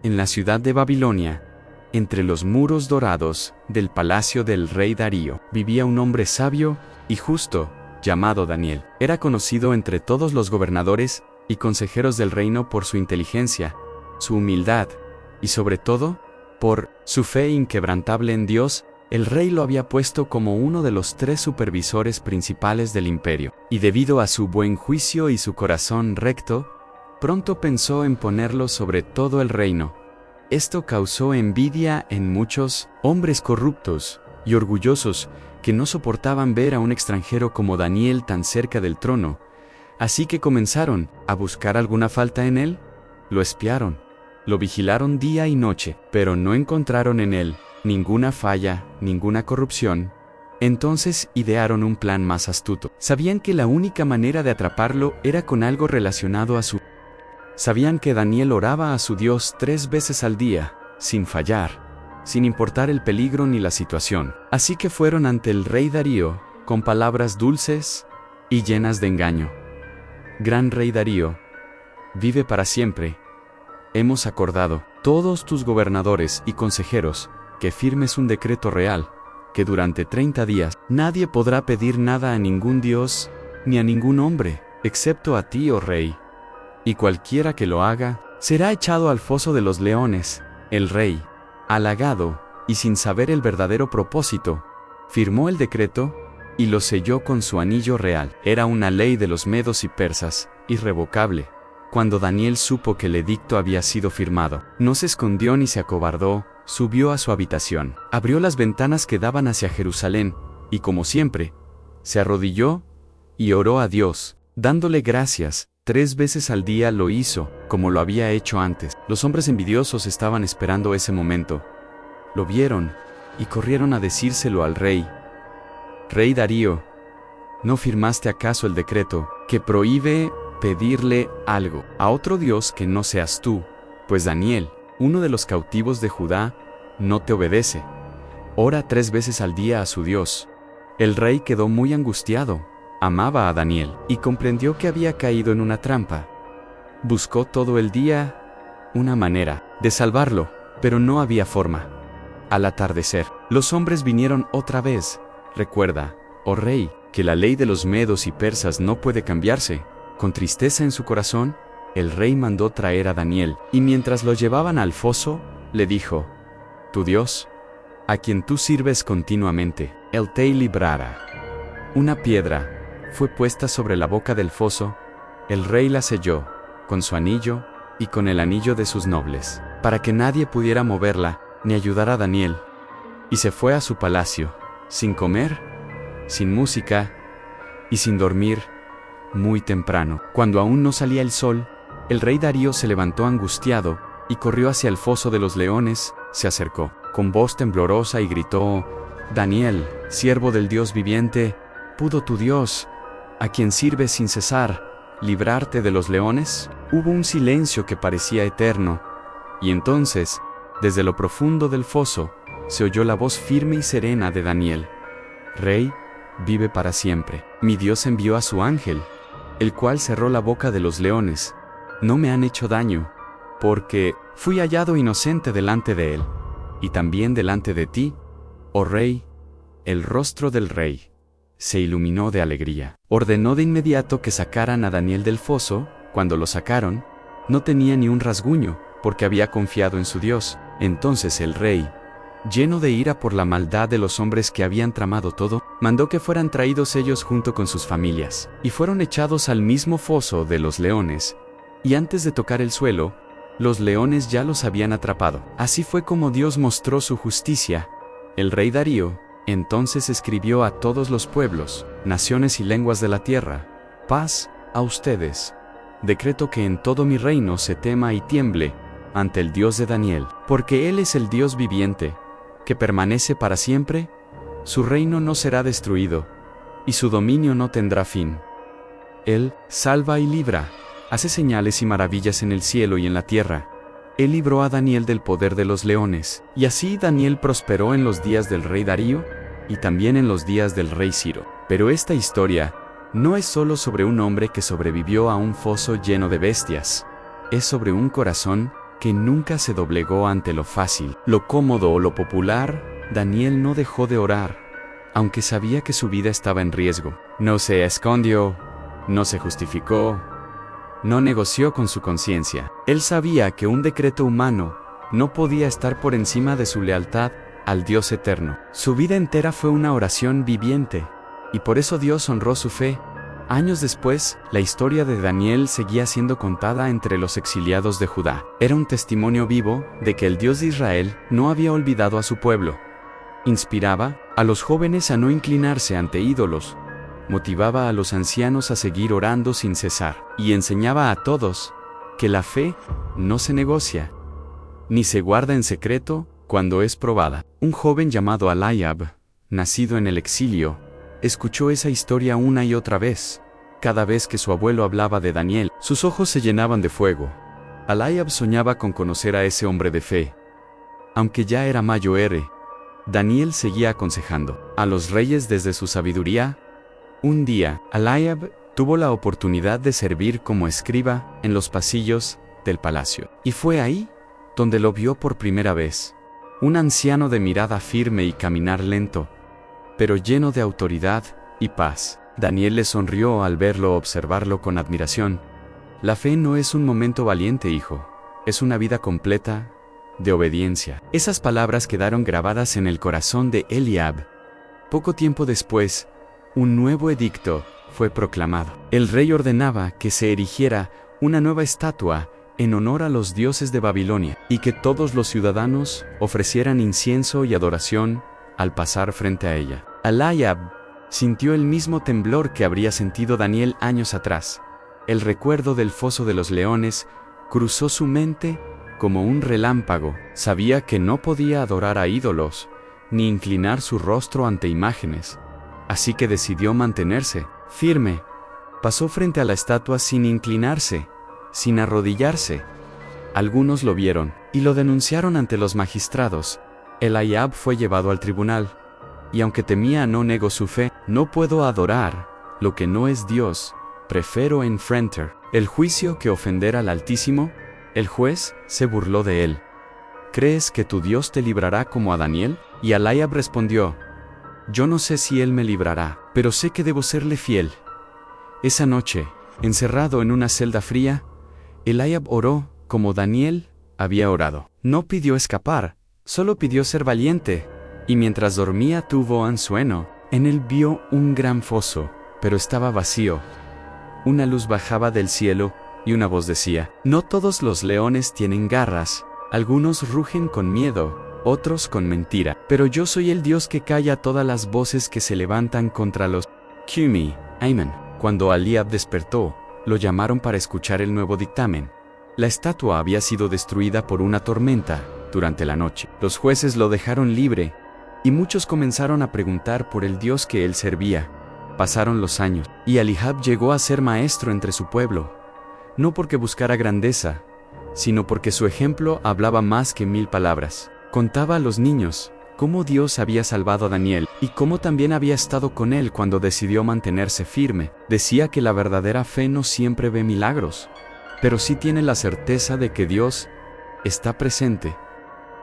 en la ciudad de Babilonia, entre los muros dorados del palacio del rey Darío, vivía un hombre sabio y justo, llamado Daniel. Era conocido entre todos los gobernadores y consejeros del reino por su inteligencia, su humildad y sobre todo, por su fe inquebrantable en Dios. El rey lo había puesto como uno de los 3 supervisores principales del imperio, y debido a su buen juicio y su corazón recto, pronto pensó en ponerlo sobre todo el reino. Esto causó envidia en muchos hombres corruptos y orgullosos que no soportaban ver a un extranjero como Daniel tan cerca del trono, así que comenzaron a buscar alguna falta en él. Lo espiaron, lo vigilaron día y noche, pero no encontraron en él ninguna falla, ninguna corrupción. Entonces idearon un plan más astuto. Sabían que la única manera de atraparlo era con algo relacionado a su... Sabían que Daniel oraba a su Dios 3 veces al día, sin fallar, sin importar el peligro ni la situación. Así que fueron ante el rey Darío, con palabras dulces y llenas de engaño. Gran rey Darío, vive para siempre. Hemos acordado, todos tus gobernadores y consejeros, que firmes un decreto real, que durante 30 días nadie podrá pedir nada a ningún dios, ni a ningún hombre, excepto a ti, oh rey. Y cualquiera que lo haga, será echado al foso de los leones. El rey, halagado, y sin saber el verdadero propósito, firmó el decreto, y lo selló con su anillo real. Era una ley de los medos y persas, irrevocable. Cuando Daniel supo que el edicto había sido firmado, no se escondió ni se acobardó, subió a su habitación, abrió las ventanas que daban hacia Jerusalén, y como siempre, se arrodilló y oró a Dios, dándole gracias. 3 veces al día lo hizo, como lo había hecho antes. Los hombres envidiosos estaban esperando ese momento. Lo vieron, y corrieron a decírselo al rey. Rey Darío, ¿no firmaste acaso el decreto que prohíbe pedirle algo a otro dios que no seas tú? Pues Daniel, uno de los cautivos de Judá, no te obedece. Ora 3 veces al día a su Dios. El rey quedó muy angustiado. Amaba a Daniel, y comprendió que había caído en una trampa. Buscó todo el día una manera de salvarlo, pero no había forma. Al atardecer, los hombres vinieron otra vez. Recuerda, oh rey, que la ley de los medos y persas no puede cambiarse. Con tristeza en su corazón, el rey mandó traer a Daniel, y mientras lo llevaban al foso, le dijo: Tu Dios, a quien tú sirves continuamente, él te librará. Una piedra fue puesta sobre la boca del foso. El rey la selló con su anillo y con el anillo de sus nobles, para que nadie pudiera moverla ni ayudar a Daniel. Y se fue a su palacio, sin comer, sin música y sin dormir. Muy temprano, cuando aún no salía el sol, el rey Darío se levantó angustiado y corrió hacia el foso de los leones. Se acercó con voz temblorosa y gritó: Daniel, siervo del Dios viviente, ¿pudo tu Dios, a quien sirves sin cesar, librarte de los leones? Hubo un silencio que parecía eterno, y entonces, desde lo profundo del foso, se oyó la voz firme y serena de Daniel: Rey, vive para siempre. Mi Dios envió a su ángel, el cual cerró la boca de los leones. No me han hecho daño, porque fui hallado inocente delante de él, y también delante de ti, oh rey. El rostro del rey se iluminó de alegría. Ordenó de inmediato que sacaran a Daniel del foso. Cuando lo sacaron, no tenía ni un rasguño, porque había confiado en su Dios. Entonces el rey, lleno de ira por la maldad de los hombres que habían tramado todo, mandó que fueran traídos ellos junto con sus familias, y fueron echados al mismo foso de los leones, y antes de tocar el suelo, los leones ya los habían atrapado. Así fue como Dios mostró su justicia. El rey Darío entonces escribió a todos los pueblos, naciones y lenguas de la tierra: paz a ustedes. Decreto que en todo mi reino se tema y tiemble ante el Dios de Daniel, porque Él es el Dios viviente, que permanece para siempre. Su reino no será destruido, y su dominio no tendrá fin. Él salva y libra, hace señales y maravillas en el cielo y en la tierra. Él libró a Daniel del poder de los leones, y así Daniel prosperó en los días del rey Darío, y también en los días del rey Ciro. Pero esta historia no es solo sobre un hombre que sobrevivió a un foso lleno de bestias. Es sobre un corazón que nunca se doblegó ante lo fácil, lo cómodo o lo popular. Daniel no dejó de orar, aunque sabía que su vida estaba en riesgo. No se escondió, no se justificó, no negoció con su conciencia. Él sabía que un decreto humano no podía estar por encima de su lealtad al Dios eterno. Su vida entera fue una oración viviente, y por eso Dios honró su fe. Años después, la historia de Daniel seguía siendo contada entre los exiliados de Judá. Era un testimonio vivo de que el Dios de Israel no había olvidado a su pueblo. Inspiraba a los jóvenes a no inclinarse ante ídolos, motivaba a los ancianos a seguir orando sin cesar, y enseñaba a todos que la fe no se negocia, ni se guarda en secreto cuando es probada. Un joven llamado Eliab, nacido en el exilio, escuchó esa historia una y otra vez. Cada vez que su abuelo hablaba de Daniel, sus ojos se llenaban de fuego. Eliab soñaba con conocer a ese hombre de fe. Aunque ya era mayor, Daniel seguía aconsejando a los reyes desde su sabiduría. Un día, Eliab tuvo la oportunidad de servir como escriba en los pasillos del palacio. Y fue ahí donde lo vio por primera vez. Un anciano de mirada firme y caminar lento, pero lleno de autoridad y paz. Daniel le sonrió al observarlo con admiración. La fe no es un momento valiente, hijo, es una vida completa de obediencia. Esas palabras quedaron grabadas en el corazón de Eliab. Poco tiempo después, un nuevo edicto fue proclamado. El rey ordenaba que se erigiera una nueva estatua en honor a los dioses de Babilonia, y que todos los ciudadanos ofrecieran incienso y adoración al pasar frente a ella. Eliab sintió el mismo temblor que habría sentido Daniel años atrás. El recuerdo del foso de los leones cruzó su mente como un relámpago. Sabía que no podía adorar a ídolos, ni inclinar su rostro ante imágenes. Así que decidió mantenerse firme. Pasó frente a la estatua sin inclinarse, sin arrodillarse. Algunos lo vieron y lo denunciaron ante los magistrados. Eliab fue llevado al tribunal, y aunque temía no negó su fe. No puedo adorar lo que no es Dios, prefiero enfrentar el juicio que ofender al Altísimo. El juez se burló de él. ¿Crees que tu Dios te librará como a Daniel? Y Eliab respondió: yo no sé si él me librará, pero sé que debo serle fiel. Esa noche, encerrado en una celda fría, Eliab oró como Daniel había orado. No pidió escapar, solo pidió ser valiente, y mientras dormía tuvo un sueño. En él vio un gran foso, pero estaba vacío. Una luz bajaba del cielo, y una voz decía: no todos los leones tienen garras, algunos rugen con miedo, otros con mentira, pero yo soy el Dios que calla todas las voces que se levantan contra los Qumi. Amén. Cuando Eliab despertó, lo llamaron para escuchar el nuevo dictamen. La estatua había sido destruida por una tormenta durante la noche. Los jueces lo dejaron libre, y muchos comenzaron a preguntar por el Dios que él servía. Pasaron los años, y Eliab llegó a ser maestro entre su pueblo, no porque buscara grandeza, sino porque su ejemplo hablaba más que 1000 palabras. Contaba a los niños cómo Dios había salvado a Daniel, y cómo también había estado con él cuando decidió mantenerse firme. Decía que la verdadera fe no siempre ve milagros, pero sí tiene la certeza de que Dios está presente.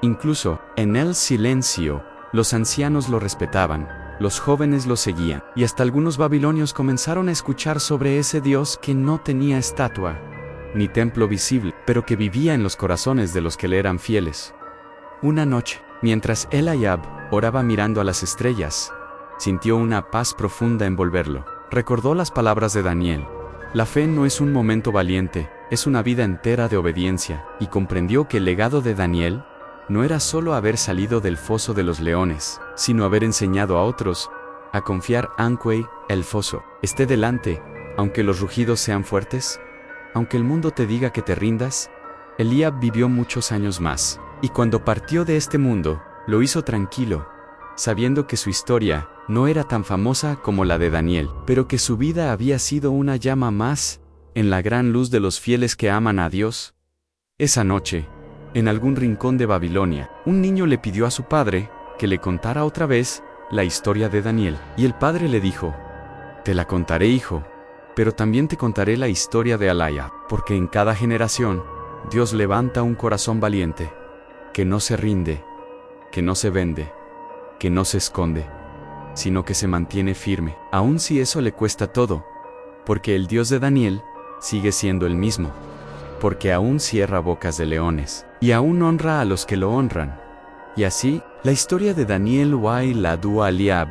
Incluso en el silencio, los ancianos lo respetaban, los jóvenes lo seguían, y hasta algunos babilonios comenzaron a escuchar sobre ese Dios que no tenía estatua ni templo visible, pero que vivía en los corazones de los que le eran fieles. Una noche, mientras Eliab oraba mirando a las estrellas, sintió una paz profunda envolverlo. Recordó las palabras de Daniel: la fe no es un momento valiente, es una vida entera de obediencia, y comprendió que el legado de Daniel no era solo haber salido del foso de los leones, sino haber enseñado a otros a confiar aunque el foso esté delante, aunque los rugidos sean fuertes, aunque el mundo te diga que te rindas. Eliab vivió muchos años más, y cuando partió de este mundo, lo hizo tranquilo, sabiendo que su historia no era tan famosa como la de Daniel, pero que su vida había sido una llama más en la gran luz de los fieles que aman a Dios. Esa noche, en algún rincón de Babilonia, un niño le pidió a su padre que le contara otra vez la historia de Daniel, y el padre le dijo: te la contaré, hijo, pero también te contaré la historia de Eliab, porque en cada generación Dios levanta un corazón valiente, que no se rinde, que no se vende, que no se esconde, sino que se mantiene firme, aun si eso le cuesta todo, porque el Dios de Daniel sigue siendo el mismo, porque aún cierra bocas de leones, y aún honra a los que lo honran. Y así, la historia de Daniel y Ladu Aliab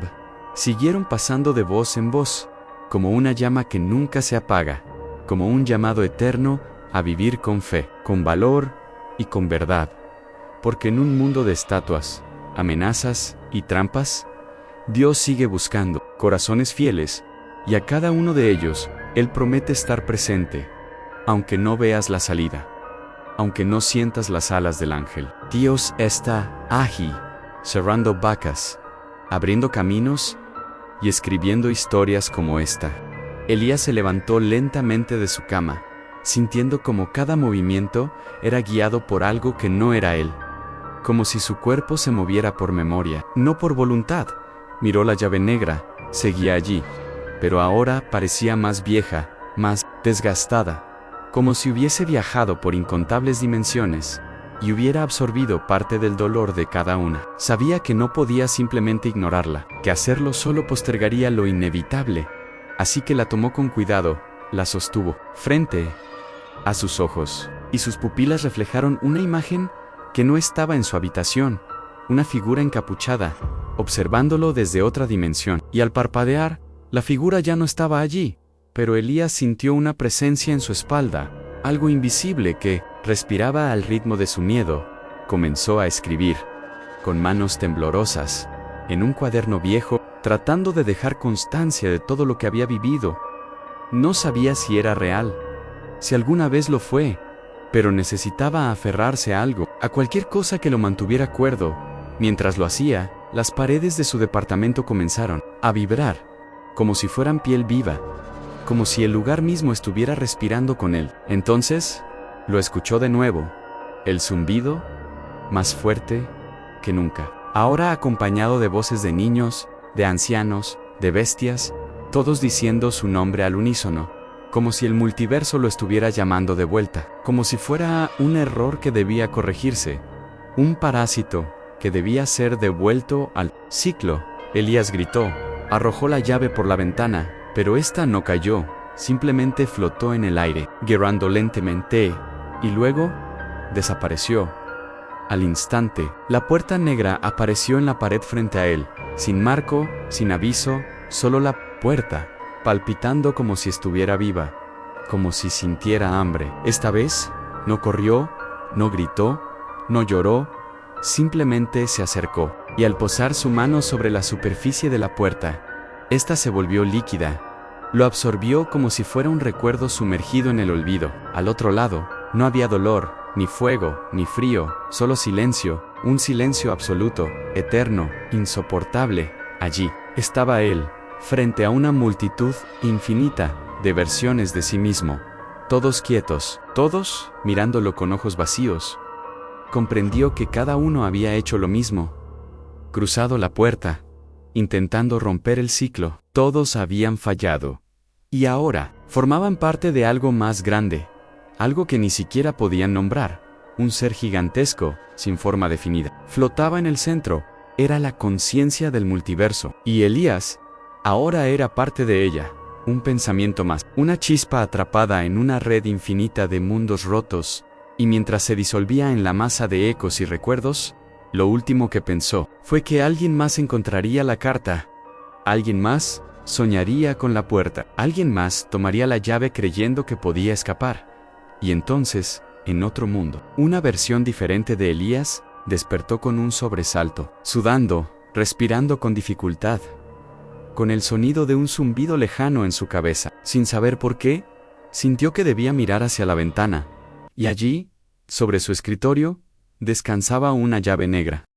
siguieron pasando de voz en voz, como una llama que nunca se apaga, como un llamado eterno a vivir con fe, con valor y con verdad. Porque en un mundo de estatuas, amenazas y trampas, Dios sigue buscando corazones fieles, y a cada uno de ellos, Él promete estar presente, aunque no veas la salida, aunque no sientas las alas del ángel. Dios está allí, cerrando vacas, abriendo caminos y escribiendo historias como esta. Elías se levantó lentamente de su cama, sintiendo como cada movimiento era guiado por algo que no era él, como si su cuerpo se moviera por memoria, no por voluntad. Miró la llave negra, seguía allí, pero ahora parecía más vieja, más desgastada, como si hubiese viajado por incontables dimensiones y hubiera absorbido parte del dolor de cada una. Sabía que no podía simplemente ignorarla, que hacerlo solo postergaría lo inevitable, así que la tomó con cuidado, la sostuvo frente a sus ojos, y sus pupilas reflejaron una imagen que no estaba en su habitación, una figura encapuchada, observándolo desde otra dimensión. Y al parpadear, la figura ya no estaba allí, pero Elías sintió una presencia en su espalda, algo invisible que respiraba al ritmo de su miedo. Comenzó a escribir, con manos temblorosas, en un cuaderno viejo, tratando de dejar constancia de todo lo que había vivido. No sabía si era real, si alguna vez lo fue, pero necesitaba aferrarse a algo, a cualquier cosa que lo mantuviera cuerdo. Mientras lo hacía, las paredes de su departamento comenzaron a vibrar, como si fueran piel viva, como si el lugar mismo estuviera respirando con él. Entonces, lo escuchó de nuevo, el zumbido, más fuerte que nunca, ahora acompañado de voces de niños, de ancianos, de bestias, todos diciendo su nombre al unísono, como si el multiverso lo estuviera llamando de vuelta, como si fuera un error que debía corregirse, un parásito que debía ser devuelto al ciclo. Elías gritó, arrojó la llave por la ventana, pero esta no cayó, simplemente flotó en el aire, girando lentamente, y luego desapareció. Al instante, la puerta negra apareció en la pared frente a él, sin marco, sin aviso, solo la puerta, palpitando como si estuviera viva, como si sintiera hambre. Esta vez, no corrió, no gritó, no lloró, simplemente se acercó, y al posar su mano sobre la superficie de la puerta, esta se volvió líquida. Lo absorbió como si fuera un recuerdo sumergido en el olvido. Al otro lado, no había dolor, ni fuego, ni frío, solo silencio, un silencio absoluto, eterno, insoportable. Allí estaba él, frente a una multitud infinita de versiones de sí mismo, todos quietos, todos mirándolo con ojos vacíos. Comprendió que cada uno había hecho lo mismo, cruzado la puerta, intentando romper el ciclo. Todos habían fallado. Y ahora, formaban parte de algo más grande, algo que ni siquiera podían nombrar. Un ser gigantesco, sin forma definida, flotaba en el centro. Era la conciencia del multiverso. Y Elías ahora era parte de ella, un pensamiento más, una chispa atrapada en una red infinita de mundos rotos. Y mientras se disolvía en la masa de ecos y recuerdos, lo último que pensó fue que alguien más encontraría la carta. Alguien más soñaría con la puerta. Alguien más tomaría la llave creyendo que podía escapar. Y entonces, en otro mundo, una versión diferente de Elías despertó con un sobresalto, sudando, respirando con dificultad, con el sonido de un zumbido lejano en su cabeza. Sin saber por qué, sintió que debía mirar hacia la ventana. Y allí, sobre su escritorio, descansaba una llave negra.